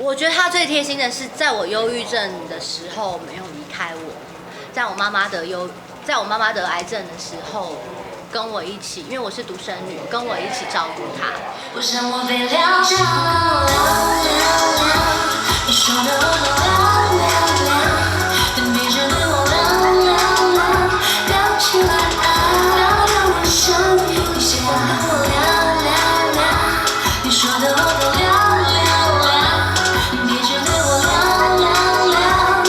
我觉得他最贴心的是，在我忧郁症的时候没有离开我，在我妈妈得癌症的时候，跟我一起，因为我是独生女，跟我一起照顾她。我想我被撂下，你说的我都你闭着对我聊起来，聊我想你喜欢和我聊，你说的我都闭着对我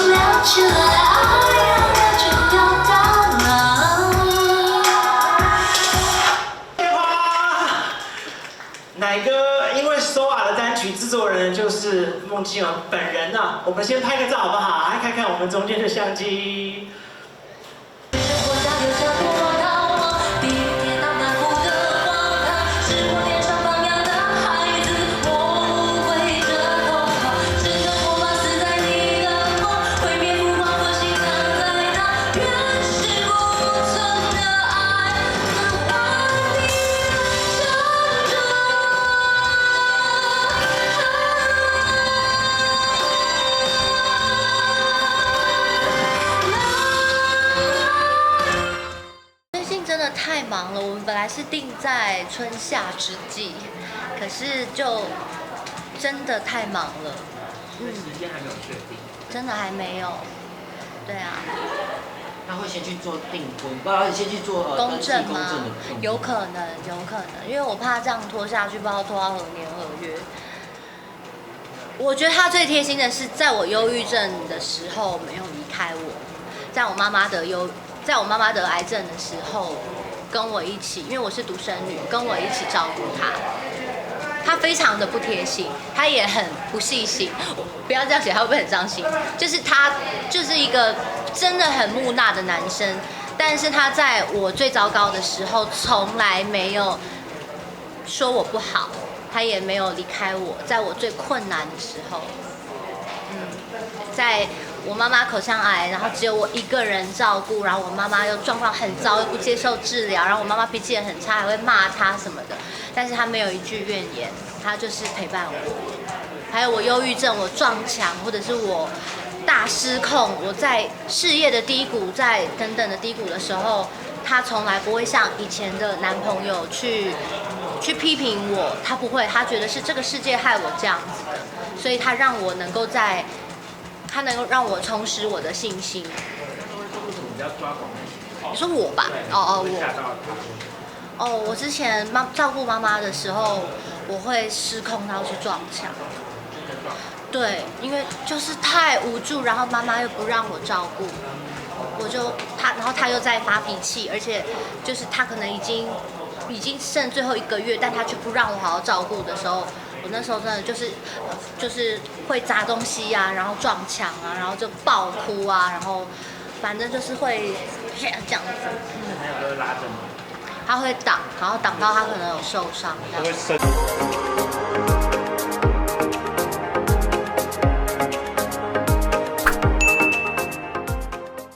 聊起来，聊就要到了。奶哥因为SOA的单曲制作人就是孟基勇本人呐，我们先拍个照好不好？来看看我们中间的相机。太忙了，我们本来是定在春夏之际，可是就真的太忙了。时间还没有确定。真的还没有。对啊。那会先去做订婚，不然先去做公证吗？有可能，因为我怕这样拖下去，不知道拖到何年何月。我觉得他最贴心的是，在我忧郁症的时候没有离开我，在我妈妈得癌症的时候。跟我一起，因为我是独生女，跟我一起照顾她。她非常的不贴心，她也很不细心。不要这样写，她会不会很伤心？就是他就是一个真的很木讷的男生，但是他在我最糟糕的时候，从来没有说我不好，他也没有离开我，在我最困难的时候，在我妈妈口腔癌，然后只有我一个人照顾，然后我妈妈又状况很糟，又不接受治疗，然后我妈妈脾气也很差，还会骂她什么的，但是她没有一句怨言，她就是陪伴我。还有我忧郁症，我撞墙，或者是我大失控，我在事业的低谷，在等等的低谷的时候，她从来不会像以前的男朋友去批评我，她不会，她觉得是这个世界害我这样子的，所以她让我能够他能够让我重拾我的信心。你说我吧？我之前照顾妈妈的时候，我会失控到去撞墙。对，因为就是太无助，然后妈妈又不让我照顾，然后他又在发脾气，而且就是他可能已经剩最后1个月，但他却不让我好好照顾的时候。我那时候真的就是会砸东西啊，然后撞墙啊，然后就爆哭啊，然后反正就是会这样子。还有个拉着吗？他会挡，然后挡到他可能有受伤。